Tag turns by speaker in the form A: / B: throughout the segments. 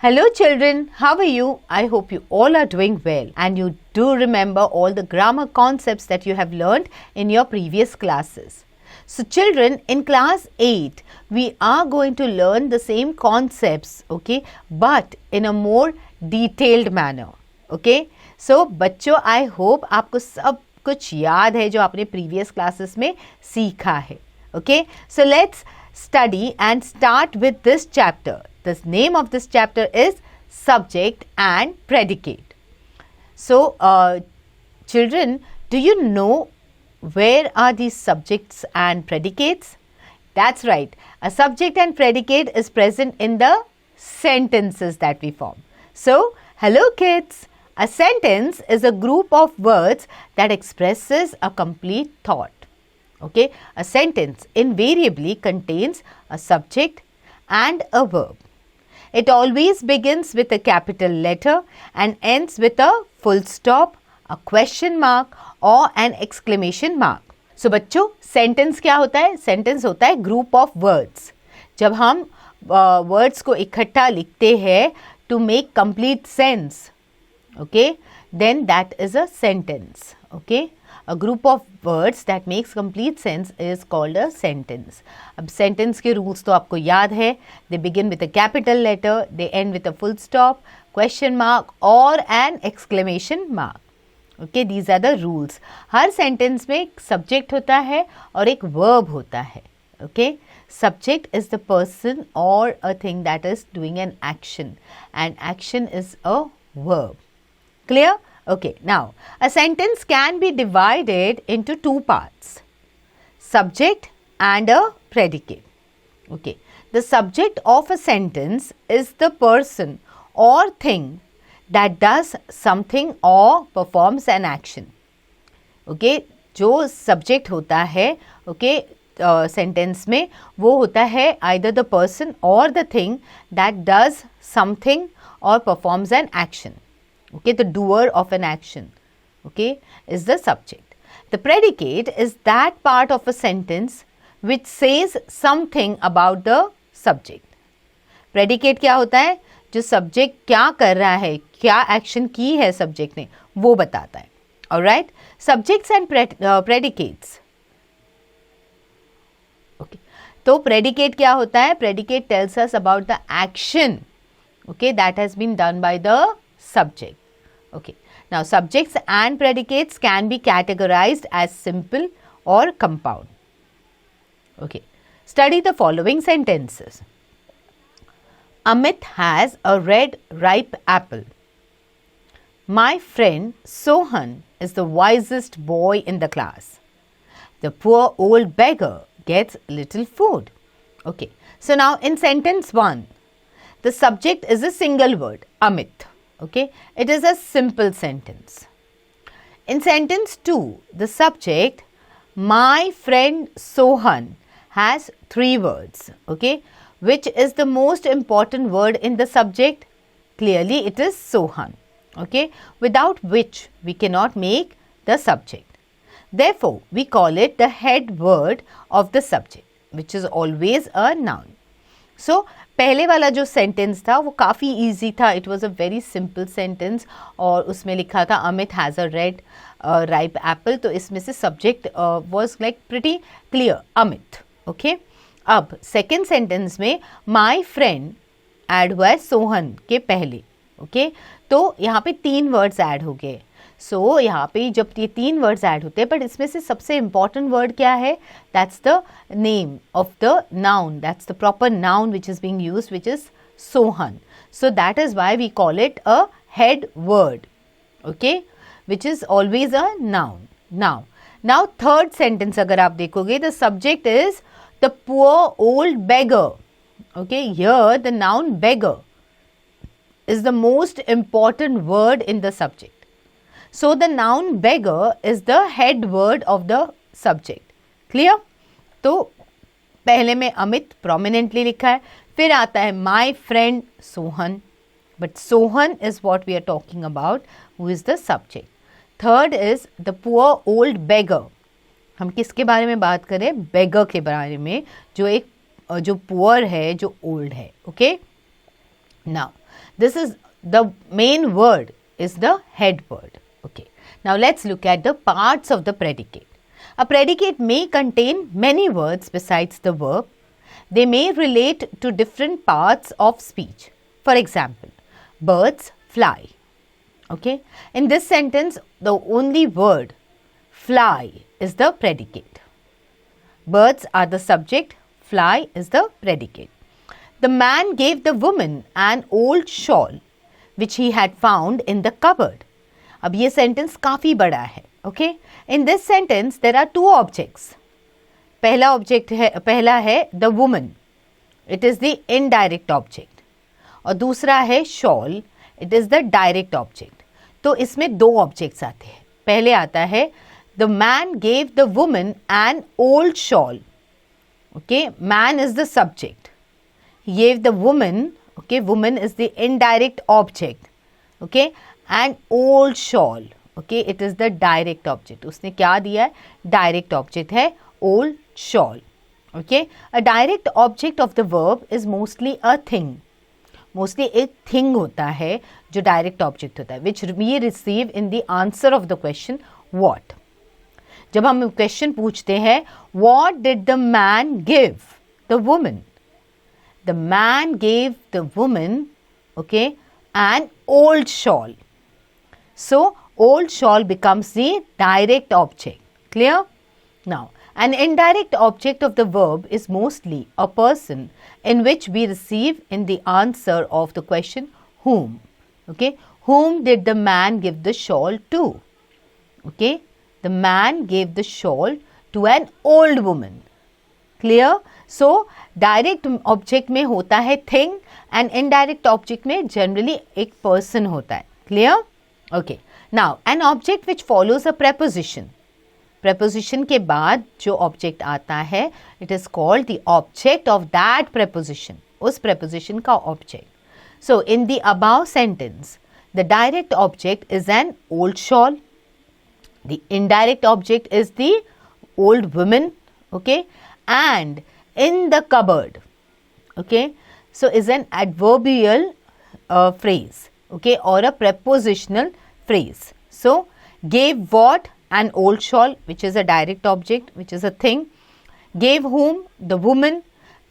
A: Hello children, how are you? I hope you all are doing well and you do remember all the grammar concepts that you have learned in your previous classes. So children, in class 8, we are going to learn the same concepts, okay, but in a more detailed manner, okay. So बच्चों, I hope आपको सब कुछ याद है जो आपने previous classes में सीखा है, okay. So let's study and start with this chapter. The name of this chapter is Subject and Predicate. So, children, do you know where are these subjects and predicates? That's right. A subject and predicate is present in the sentences that we form. So, hello kids. A sentence is a group of words that expresses a complete thought. Okay, a sentence invariably contains a subject and a verb. It always begins with a capital letter and ends with a full stop, a question mark or an exclamation mark. So बच्चों, sentence क्या होता है? Sentence होता है group of words. जब हम words को इकट्ठा लिखते हैं to make complete sense, okay, then that is a sentence, okay. A group of words that makes complete sense is called a sentence. अब sentence के rules तो आपको याद है. They begin with a capital letter, they end with a full stop, question mark or an exclamation mark. Okay, these are the rules. Her sentence में एक subject होता है और एक verb होता है. Okay, subject is the person or a thing that is doing an action and action is a verb. Clear? Okay, now a sentence can be divided into two parts, subject and a predicate. Okay, the subject of a sentence is the person or thing that does something or performs an action. Okay, जो subject होता है, okay, sentence में वो होता है either the person or the thing that does something or performs an action. Okay, the doer of an action, okay, is the subject. The predicate is that part of a sentence which says something about the subject. Predicate क्या होता है? जो subject क्या कर रहा है, क्या action की है subject ने, वो बताता है. Alright, subjects and predicates. Okay, तो predicate क्या होता है? Predicate tells us about the action, okay, that has been done by the subject. Okay, now subjects and predicates can be categorized as simple or compound. Okay, study the following sentences. Amit has a red ripe apple. My friend Sohan is the wisest boy in the class. The poor old beggar gets little food. Okay, so now in sentence 1, the subject is a single word, Amit. Okay, it is a simple sentence. In sentence 2, the subject, my friend Sohan, has 3 words. Okay, which is the most important word in the subject? Clearly, it is Sohan. Okay, without which we cannot make the subject. Therefore, we call it the head word of the subject, which is always a noun. So, पहले वाला जो sentence था वो काफ़ी easy था. It was a very simple sentence और उसमें लिखा था Amit has a red ripe Apple. तो इसमें से subject was like pretty clear, Amit. Okay, अब सेकेंड सेंटेंस में माई फ्रेंड ऐड हुआ है सोहन के पहले. ओके, तो यहाँ पे 3 वर्ड्स ऐड हो गए. सो यहाँ पे जब ये 3 वर्ड्स ऐड होते हैं, बट इसमें से सबसे इम्पॉर्टेंट वर्ड क्या है? That's the name of the noun, that's the proper noun which is being used, which is Sohan. So that is why we call it a head word, okay, which is always a noun. Now third sentence अगर आप देखोगे, the subject is the poor old beggar. Okay, here the noun beggar is the most important word in the subject. So the noun beggar is the head word of the subject. Clear? तो पहले में Amit prominently लिखा है, फिर आता है my friend Sohan, but Sohan is what we are talking about, who is the subject. Third is the poor old beggar. हम किसके बारे में बात करें? beggar के बारे में, जो poor है, जो old है. Okay? Now, This is the main word is the head word. Okay. Now let's look at the parts of the predicate. A predicate may contain many words besides the verb. They may relate to different parts of speech. For example, birds fly. Okay. In this sentence, the only word fly is the predicate. Birds are the subject, fly is the predicate. The man gave the woman an old shawl which he had found in the cupboard. अब ये sentence काफ़ी बड़ा है. Okay? In this sentence, there are two objects. पहला है the woman. It is the indirect object. और दूसरा है shawl. It is the direct object. तो इसमें दो objects आते हैं. पहले आता है the man gave the woman an old shawl. Okay? Man is the subject. He gave the woman, okay, woman is the indirect object, okay, and old shawl, okay, it is the direct object. उसने क्या दिया है? Direct object है old shawl. Okay, a direct object of the verb is mostly a thing. Mostly एक thing होता है जो direct object होता है, which we receive in the answer of the question what. जब हम question पूछते हैं what did the man give the woman? The man gave the woman, okay, an old shawl. So, old shawl becomes the direct object. Clear? Now, an indirect object of the verb is mostly a person in which we receive in the answer of the question whom. Okay, whom did the man give the shawl to? Okay, the man gave the shawl to an old woman. Clear? So, direct object में होता है thing and indirect object में generally एक person होता है. Clear? Okay. Now, an object which follows a preposition. Preposition के बाद जो object आता है, it is called the object of that preposition. उस preposition का object. So, in the above sentence, the direct object is an old shawl. The indirect object is the old woman. Okay. And in the cupboard, okay, so is an adverbial phrase, okay, or a prepositional phrase. So, gave what? An old shawl, which is a direct object, which is a thing. Gave whom? The woman.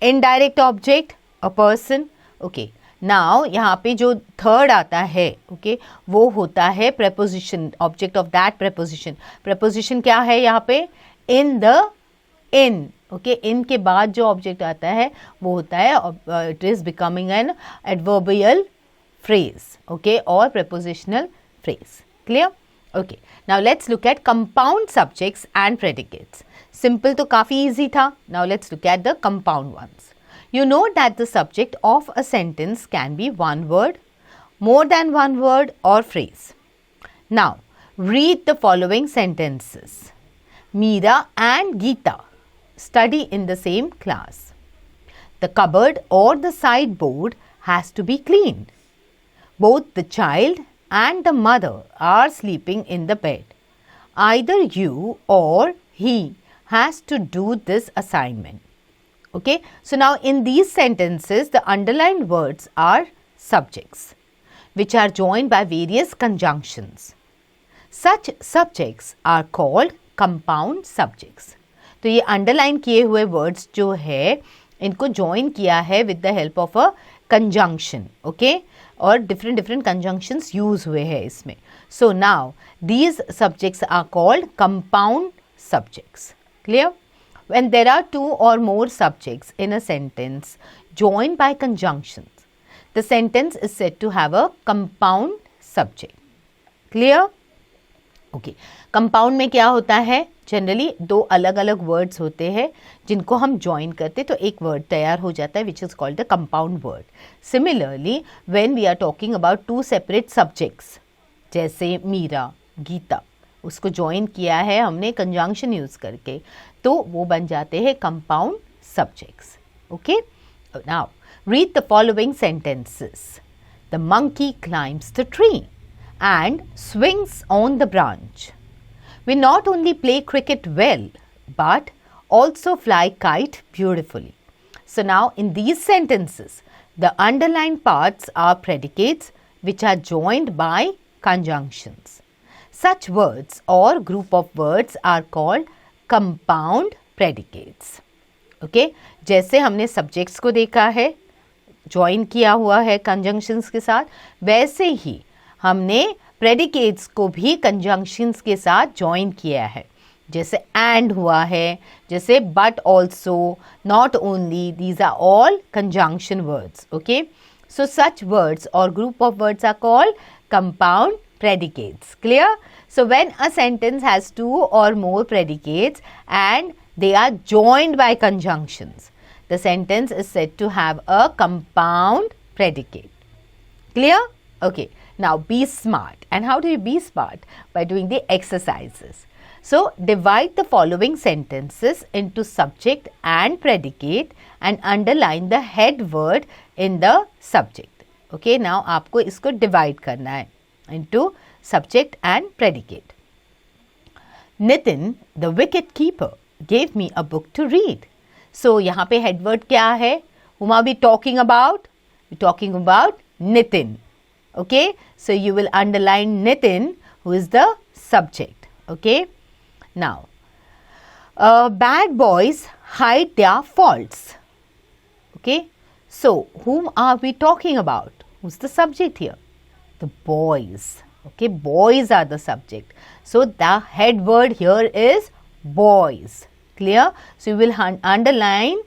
A: Indirect object, a person. Okay. Now, यहाँ पे जो third आता है, okay, वो होता है preposition, object of that preposition. Preposition क्या है यहाँ पे? In the, in. Okay in के बाद जो ऑब्जेक्ट आता है वो होता है it is becoming an adverbial phrase okay और prepositional phrase. Clear? Okay. Now let's look at compound subjects and predicates. Simple तो काफ़ी easy था. Now let's look at the compound ones. You know that the subject of a sentence can be one word, more than one word or phrase. Now read the following sentences. Meera and Geeta study in the same class. The cupboard or the sideboard has to be cleaned. Both the child and the mother are sleeping in the bed. Either you or he has to do this assignment. Okay, so now in these sentences, the underlined words are subjects, which are joined by various conjunctions. Such subjects are called compound subjects. तो ये underline किए हुए words जो है इनको join किया है with the help of a conjunction okay और डिफरेंट कंजंक्शंस यूज हुए हैं इसमें. So now these subjects are called compound subjects. Clear? When there are two or more subjects in a sentence joined by conjunctions, the sentence is said to have a compound subject. Clear? Okay. Compound में क्या होता है? Generally दो अलग अलग words होते हैं जिनको हम ज्वाइन करते तो एक वर्ड तैयार हो जाता है which is called the compound word. Similarly when we are talking about two separate subjects जैसे मीरा गीता उसको ज्वाइन किया है हमने कंजंक्शन यूज करके तो वो बन जाते हैं compound subjects. Okay now read the following sentences. The monkey climbs the tree and swings on the branch. We not only play cricket well, but also fly kite beautifully. So now in these sentences, The underlined parts are predicates which are joined by conjunctions. Such words or group of words are called compound predicates. Okay? जैसे हमने subjects को देखा है, join किया हुआ है conjunctions के साथ, वैसे ही हमने predicates को भी conjunctions के साथ join किया है. जैसे and हुआ है, जैसे but also, not only, these are all conjunction words. Okay? So such words or group of words are called compound predicates. Clear? So when a sentence has two or more predicates and they are joined by conjunctions, the sentence is said to have a compound predicate. Clear? Okay. Now be smart. And how do you be smart? By doing the exercises. So divide the following sentences into subject and predicate and underline the head word in the subject. Okay, now आपको इसको divide करना है into subject and predicate. Nitin, the wicket keeper, gave me a book to read. So यहाँ पे head word क्या है? Whom are we talking about? We're talking about Nitin. Okay, so you will underline Nitin, who is the subject. Okay. Now, bad boys hide their faults. Okay. So, whom are we talking about? Who's the subject here? The boys. Okay. Boys are the subject. So, the head word here is boys. Clear? So, you will underline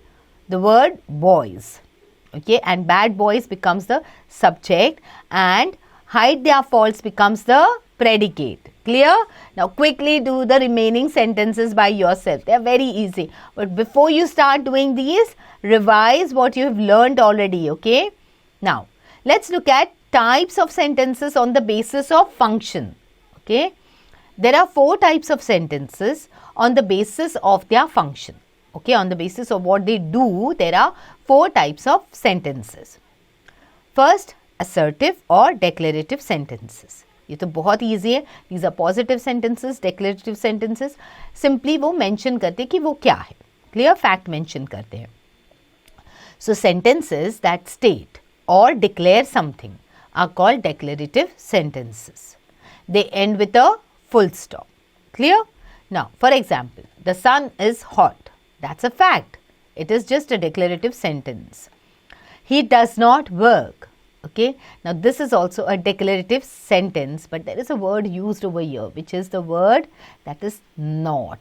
A: the word boys. Okay. And bad boys becomes the subject and hide their faults becomes the predicate. Clear? Now quickly do the remaining sentences by yourself. They are very easy. But before you start doing these, revise what you have learned already. Okay? Now, let's look at types of sentences on the basis of function. Okay? There are 4 types of sentences on the basis of their function. Okay? On the basis of what they do, there are 4 types of sentences. First, assertive or declarative sentences. ये तो बहुत easy है. These are positive sentences, declarative sentences. Simply वो mention करते कि वो क्या है. Clear fact mention करते हैं. So sentences that state or declare something are called declarative sentences. They end with a full stop. Clear? Now, for example, the sun is hot. That's a fact. It is just a declarative sentence. He does not work. Okay, now this is also a declarative sentence, but there is a word used over here, which is the word that is not.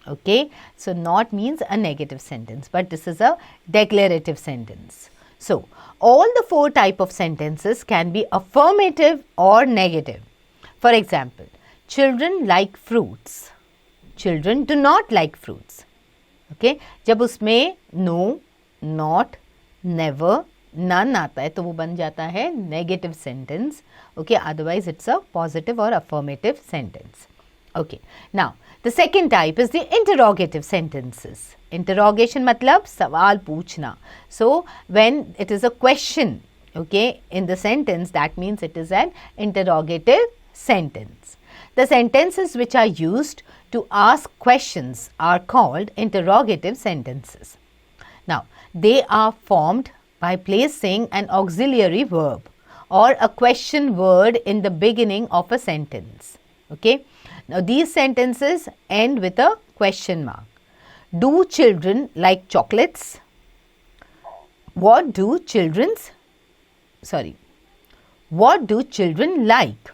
A: Okay, so not means a negative sentence, but this is a declarative sentence. So, all the 4 type of sentences can be affirmative or negative. For example, children like fruits. Children do not like fruits. Okay, जब उसमें no, not, never, none आता है तो वो बन जाता है negative sentence. Okay, otherwise it's a positive or affirmative sentence. Okay, now the second type is the interrogative sentences. Interrogation मतलब सवाल पूछना. So when it is a question, okay, in the sentence, that means it is an interrogative sentence. The sentences which are used to ask questions are called interrogative sentences. Now they are formed by placing an auxiliary verb or a question word in the beginning of a sentence. Okay. Now these sentences end with a question mark. Do children like chocolates? What do children like?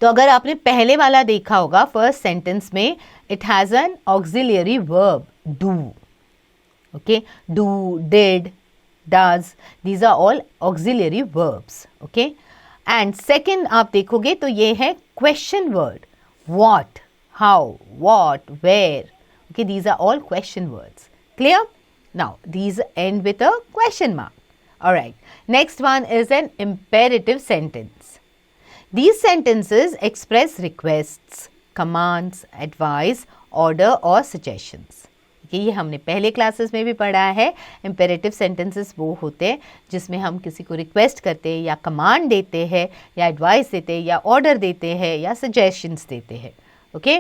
A: तो अगर आपने पहले वाला देखा होगा first sentence में it has an auxiliary verb do. Okay, do, did, does, these are all auxiliary verbs. Okay, and second आप देखोगे तो ये है question word what, how, what, where. Okay, these are all question words. Clear? Now these end with a question mark. Alright, next one is an imperative sentence. These sentences express requests, commands, advice, order or suggestions. ये हमने पहले classes में भी पढ़ा है. Imperative sentences वो होते हैं जिसमें हम किसी को रिक्वेस्ट करते हैं या कमांड देते हैं या एडवाइस देते हैं या ऑर्डर देते हैं या सजेशंस देते हैं. Okay,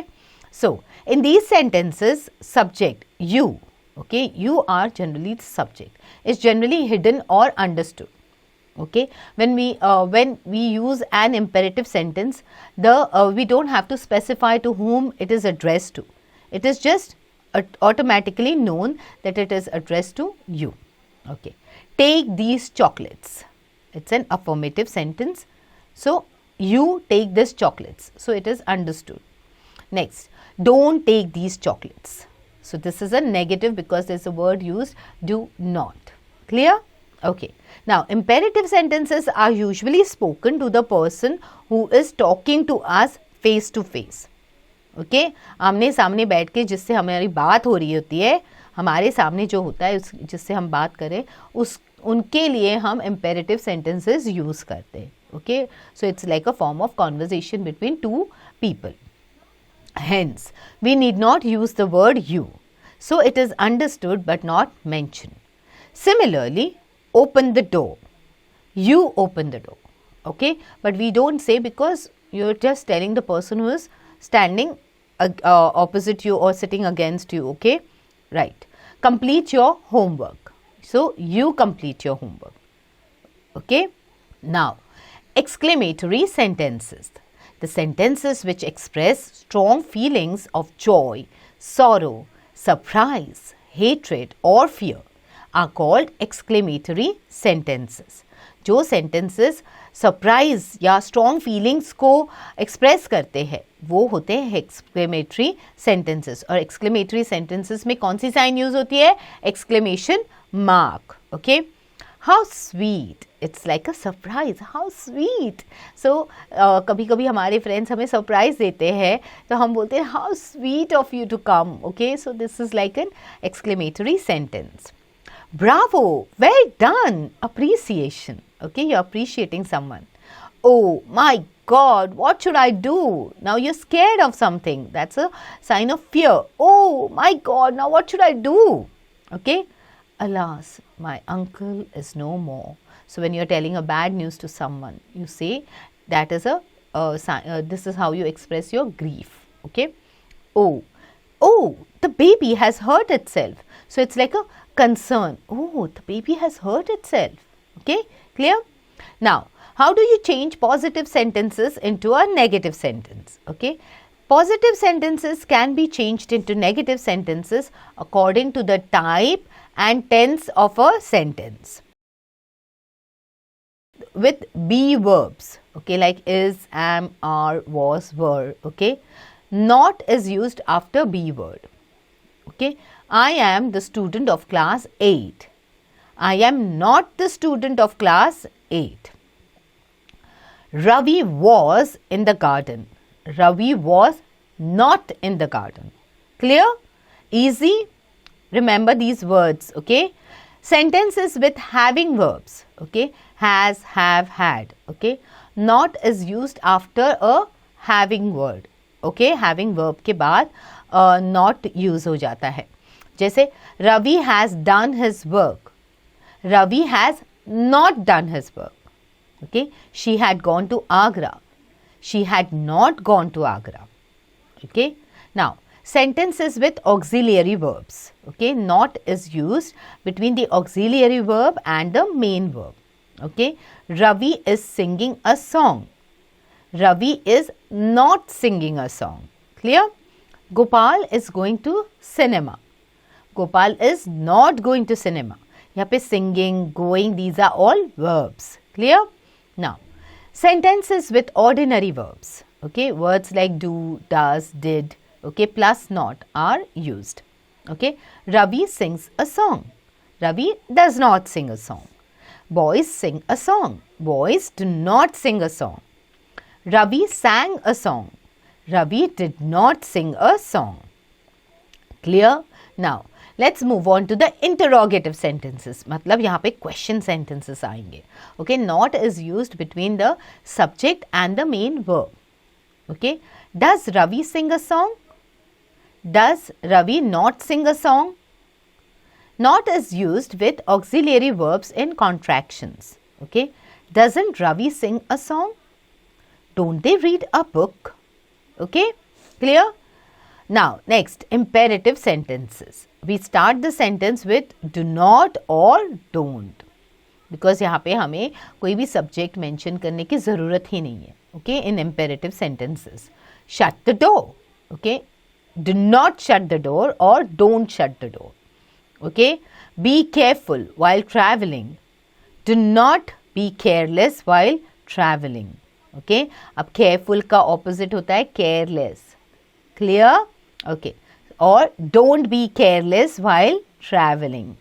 A: so in these sentences subject you Okay, you are generally the subject. It's generally hidden or understood. Okay, when we use an imperative sentence, we don't have to specify to whom it is addressed to. It is just automatically known that it is addressed to you. Okay, take these chocolates. It's an affirmative sentence. So you take these chocolates. So it is understood. Next, don't take these chocolates. So this is a negative because there is a word used, do not. Clear? Okay. Now, imperative sentences are usually spoken to the person who is talking to us face to face. Okay? आमने सामने बैठ के जिससे हमारी बात हो रही होती है, हमारे सामने जो होता है जिससे हम बात करें, उनके लिए हम imperative sentences use करते हैं. Okay? So it's like a form of conversation between two people. Hence, we need not use the word you. So it is understood but not mentioned. Similarly, open the door. You open the door. Okay, but we don't say because you're just telling the person who is standing opposite you or sitting against you. Okay, right. Complete your homework. So you complete your homework. Okay, now exclamatory sentences. The sentences which express strong feelings of joy, sorrow, surprise, hatred or fear are called exclamatory sentences. जो sentences surprise या strong feelings को express करते हैं वो होते हैं exclamatory sentences. और exclamatory sentences में कौन सी sign use होती है? Exclamation mark. Okay. How sweet. It's like a surprise. How sweet. So कभी कभी हमारे friends हमें surprise देते हैं तो हम बोलते हैं how sweet of you to come. Okay. So this is like an exclamatory sentence. Bravo, well done, appreciation. Okay, you're appreciating someone. Oh my God, what should I do? Now you're scared of something. That's a sign of fear. Oh my God, now what should I do? Okay, alas, my uncle is no more. So when you're telling a bad news to someone, you say that is a sign. This is how you express your grief. Okay. Oh, the baby has hurt itself. So it's like a concern. Oh, the baby has hurt itself. Okay, clear? Now, how do you change positive sentences into a negative sentence? Okay, positive sentences can be changed into negative sentences according to the type and tense of a sentence. With be verbs, okay, like is, am, are, was, were, okay. Not is used after be word. Okay, I am the student of class 8. I am not the student of class 8. Ravi was in the garden. Ravi was not in the garden. Clear? Easy? Remember these words, okay? Sentences with having verbs, okay? Has, have, had, okay? Not is used after a having word, okay? Having verb के बाद not use हो जाता है. जैसे Ravi has done his work. Ravi has not done his work. Okay, she had gone to Agra. She had not gone to Agra. Okay, now sentences with auxiliary verbs. Okay, not is used between the auxiliary verb and the main verb. Okay, Ravi is singing a song. Ravi is not singing a song. Clear? Gopal is going to cinema. Gopal is not going to cinema. यहाँ पे singing, going, these are all verbs. Clear? Now, sentences with ordinary verbs. Okay, words like do, does, did, okay, plus not are used. Okay, Ravi sings a song. Ravi does not sing a song. Boys sing a song. Boys do not sing a song. Ravi sang a song. Ravi did not sing a song. Clear? Now, let's move on to the interrogative sentences. मतलब यहाँ पे question sentences आएंगे. Okay, not is used between the subject and the main verb. Okay, does Ravi sing a song? Does Ravi not sing a song? Not is used with auxiliary verbs in contractions. Okay, doesn't Ravi sing a song? Don't they read a book? Okay, clear? Now, next, imperative sentences. We start the sentence with do not or don't. Because यहाँ पे हमें कोई भी subject mention करने की ज़रूरत ही नहीं है. Okay, in imperative sentences. Shut the door. Okay, do not shut the door or don't shut the door. Okay, be careful while traveling. Do not be careless while traveling. Okay, अब careful का opposite होता है careless. Clear? Okay, or don't be careless while traveling.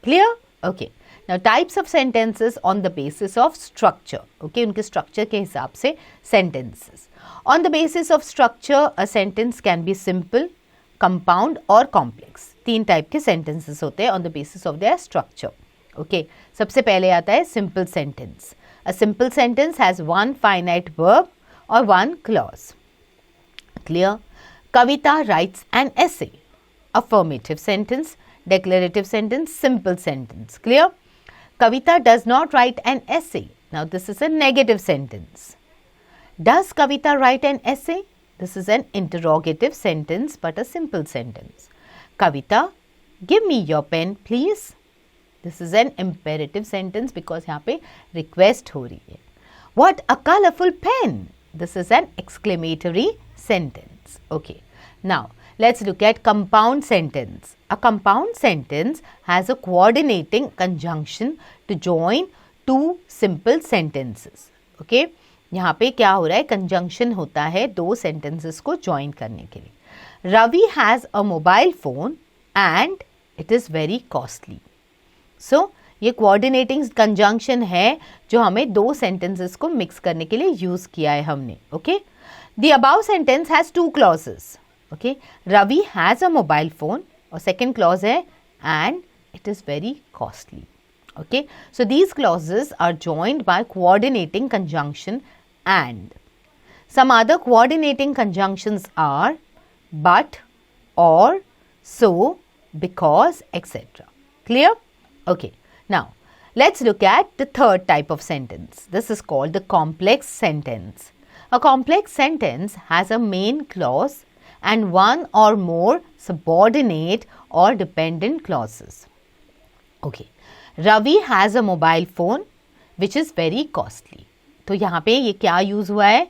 A: Clear? Okay. Now types of sentences on the basis of structure. Okay, उनके structure के हिसाब से sentences. On the basis of structure, a sentence can be simple, compound or complex. 3 type के sentences होते हैं on the basis of their structure. Okay, सबसे पहले आता है simple sentence. A simple sentence has one finite verb or one clause. Clear? Kavita writes an essay. Affirmative sentence, declarative sentence, simple sentence. Clear? Kavita does not write an essay. Now this is a negative sentence. Does Kavita write an essay? This is an interrogative sentence but a simple sentence. Kavita, give me your pen please. This is an imperative sentence because यहाँ पे request हो रही है. What a colorful pen! This is an exclamatory sentence. Okay. Now, let's look at compound sentence. A compound sentence has a coordinating conjunction to join two simple sentences. Okay. यहाँ पे क्या हो रहा है? Conjunction होता है दो sentences को join करने के लिए. Ravi has a mobile phone and it is very costly. So, ये coordinating conjunction है जो हमें दो sentences को mix करने के लिए use किया है हमने. Okay. The above sentence has two clauses. Okay. Ravi has a mobile phone और second clause है and it is very costly. Okay. So, these clauses are joined by coordinating conjunction and. Some other coordinating conjunctions are but, or, so, because, etc. Clear? Okay. Now, let's look at the third type of sentence. This is called the complex sentence. A complex sentence has a main clause and one or more subordinate or dependent clauses. Okay. Ravi has a mobile phone which is very costly. तो यहाँ पे ये क्या use हुआ है?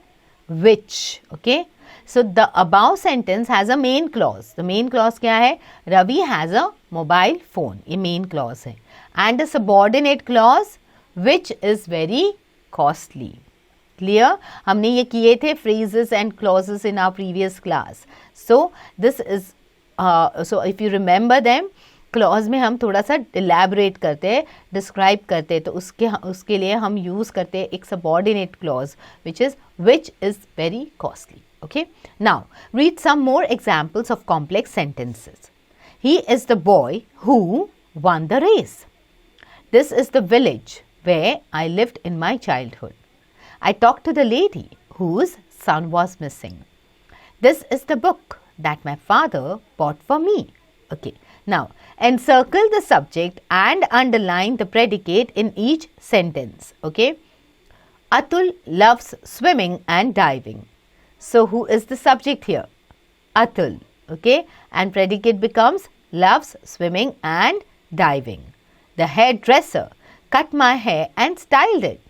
A: Which. Okay. So the above sentence has a main clause. The main clause क्या है? Ravi has a mobile phone. ये main clause है. And a subordinate clause which is very costly. Clear? हमने ये किए थे phrases and clauses in our previous class. So this is so if you remember them, clause में हम थोड़ा सा elaborate करते हैं, describe करते हैं, तो उसके लिए हम use करते हैं एक subordinate clause which is very costly. Okay. Now read some more examples of complex sentences. He is the boy who won the race. This is the village where I lived in my childhood. I talked to the lady whose son was missing. This is the book that my father bought for me. Okay. Now, encircle the subject and underline the predicate in each sentence. Okay. Atul loves swimming and diving. So, who is the subject here? Atul. Okay. And predicate becomes loves swimming and diving. The hairdresser cut my hair and styled it.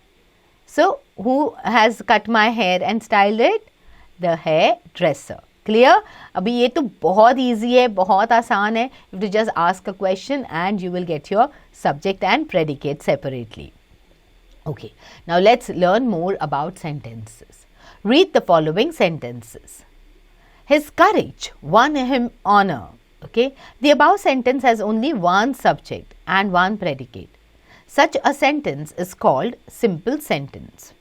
A: So, who has cut my hair and styled it? The hairdresser. Clear? अभी ये तो बहुत easy है, बहुत आसान है. You have to just ask a question and you will get your subject and predicate separately. Okay. Now, let's learn more about sentences. Read the following sentences. His courage won him honor. Okay. The above sentence has only one subject and one predicate. Such a sentence is called simple sentence.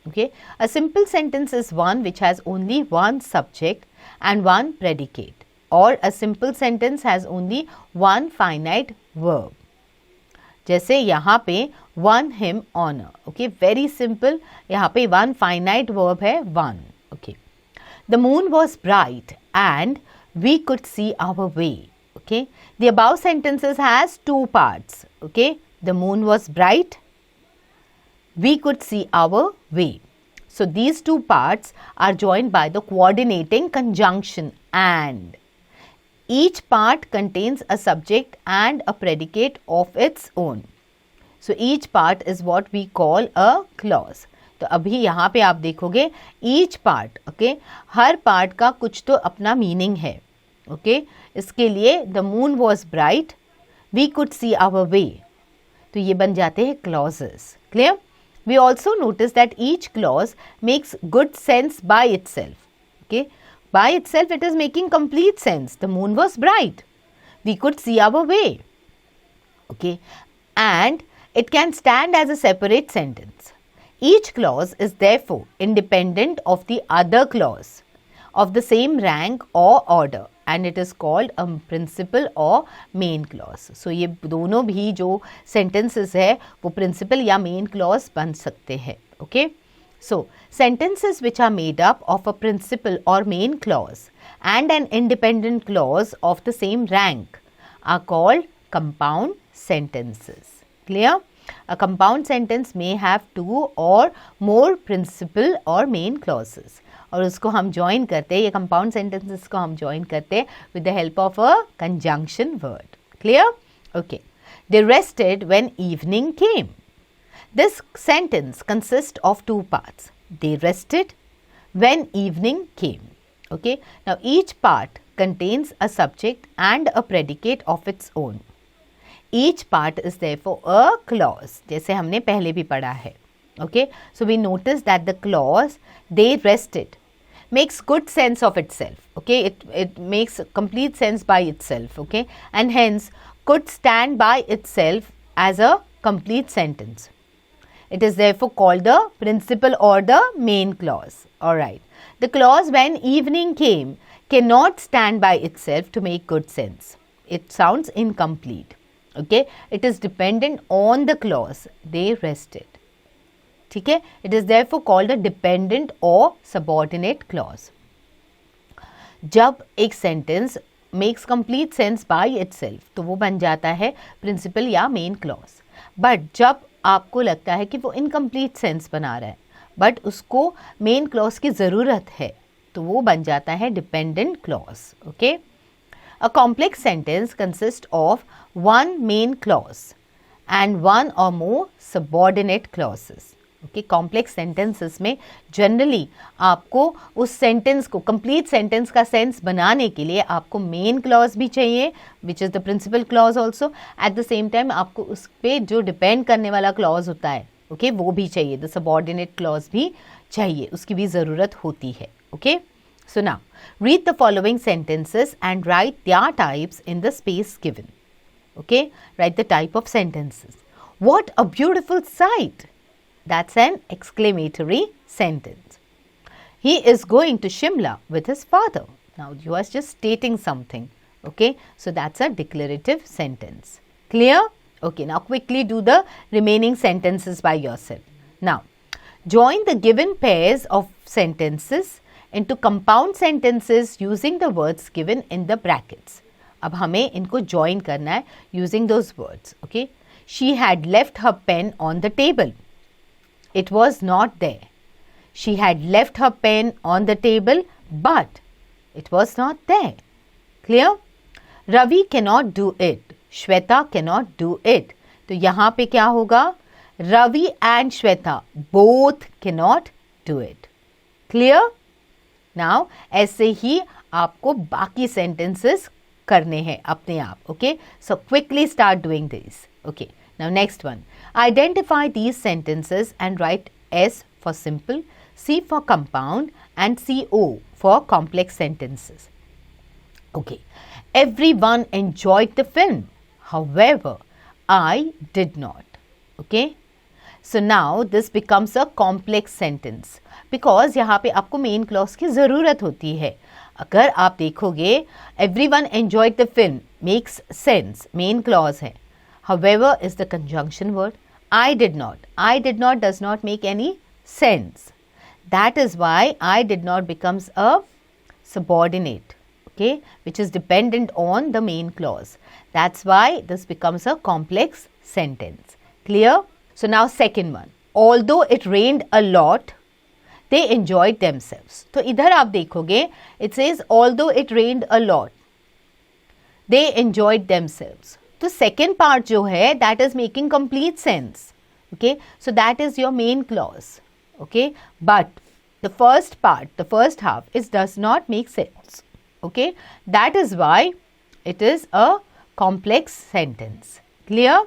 A: Okay. A simple sentence is one which has only one subject and one predicate, or a simple sentence has only one finite verb. जैसे यहाँ पे won him honor. Okay. Very simple. यहाँ पे one finite verb है one. Okay. The moon was bright and we could see our way. Okay. The above sentences has two parts. Okay. The moon was bright. We could see our way. So these two parts are joined by the coordinating conjunction and. Each part contains a subject and a predicate of its own. So each part is what we call a clause. तो अभी यहाँ पे आप देखोगे each part, okay, हर part का कुछ तो अपना meaning है, okay. इसके लिए the moon was bright, we could see our way. तो ये बन जाते हैं clauses. Clear? We also notice that each clause makes good sense by itself. Okay, by itself it is making complete sense. The moon was bright. We could see our way. Okay, and it can stand as a separate sentence. Each clause is therefore independent of the other clause of the same rank or order, and it is called a principal or main clause. So ये दोनों भी जो sentences है वो principal या main clause बन सकते हैं. Okay, so sentences which are made up of a principal or main clause and an independent clause of the same rank are called compound sentences. Clear? A compound sentence may have two or more principal or main clauses. और उसको हम join करते हैं, ये compound sentences को हम join करते हैं with the help of a conjunction word. Clear? Okay. They rested when evening came. This sentence consists of two parts. They rested when evening came. Okay. Now each part contains a subject and a predicate of its own. Each part is therefore a clause, जैसे हमने पहले भी पढ़ा है. Okay, so we notice that the clause they rested makes good sense of itself. Okay, it makes complete sense by itself. Okay, and hence could stand by itself as a complete sentence. It is therefore called the principal or the main clause. Alright, the clause when evening came cannot stand by itself to make good sense. It sounds incomplete. Okay, it is dependent on the clause they rested. ठीक है, it is therefore called a dependent or subordinate clause. जब एक sentence makes complete sense by itself तो वो बन जाता है principal या main clause. But जब आपको लगता है कि वो incomplete sense बना रहा है but उसको main clause की ज़रूरत है तो वो बन जाता है dependent clause. Okay? A complex sentence consists of one main clause and one or more subordinate clauses. Okay, complex sentences में generally आपको उस sentence को complete sentence का sense बनाने के लिए आपको main clause भी चाहिए which is the principal clause also. At the same time आपको उस पे जो depend करने वाला clause होता है okay, वो भी चाहिए, the subordinate clause भी चाहिए, उसकी भी ज़रूरत होती है. Okay, so now read the following sentences and write their types in the space given. Okay, write the type of sentences. What a beautiful sight! That's an exclamatory sentence. He is going to Shimla with his father. Now you are just stating something. Okay, so that's a declarative sentence. Clear? Okay, now quickly do the remaining sentences by yourself. Now, join the given pairs of sentences into compound sentences using the words given in the brackets. अब हमें इनको join करना है using those words. Okay, she had left her pen on the table. It was not there. She had left her pen on the table, but it was not there. Clear? Ravi cannot do it. Shweta cannot do it. तो यहाँ पे क्या होगा? Ravi and Shweta both cannot do it. Clear? Now ऐसे ही आपको बाकी sentences करने हैं अपने आप. Okay? So quickly start doing this. Okay. Now next one. Identify these sentences and write S for simple, C for compound and CO for complex sentences. Okay. Everyone enjoyed the film. However, I did not. Okay. So now this becomes a complex sentence because यहाँ पे आपको main clause की ज़रूरत होती है. अगर आप देखोगे everyone enjoyed the film makes sense, main clause है. However is the conjunction word. I did not. I did not does not make any sense. That is why I did not becomes a subordinate, okay, which is dependent on the main clause. That's why this becomes a complex sentence. Clear? So now second one. Although it rained a lot, they enjoyed themselves. तो इधर आप देखोगे, it says although it rained a lot, they enjoyed themselves. तो second part जो है, that is making complete sense. Okay, so that is your main clause. Okay, but the first part, the first half, is does not make sense. Okay, that is why it is a complex sentence. Clear?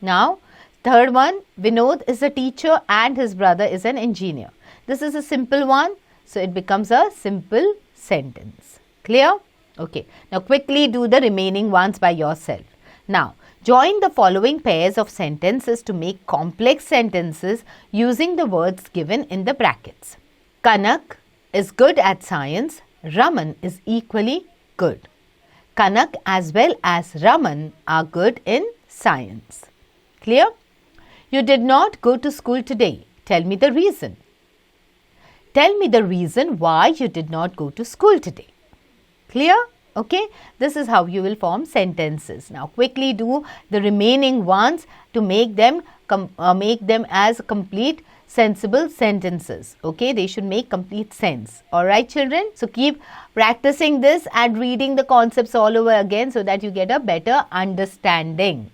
A: Now, third one, Vinod is a teacher and his brother is an engineer. This is a simple one, so it becomes a simple sentence. Clear? Okay, now quickly do the remaining ones by yourself. Now, join the following pairs of sentences to make complex sentences using the words given in the brackets. Kanak is good at science. Raman is equally good. Kanak as well as Raman are good in science. Clear? You did not go to school today. Tell me the reason. Tell me the reason why you did not go to school today. Clear? Okay, this is how you will form sentences. Now quickly do the remaining ones to make them as complete sensible sentences. Okay, they should make complete sense. Alright children, so keep practicing this and reading the concepts all over again so that you get a better understanding.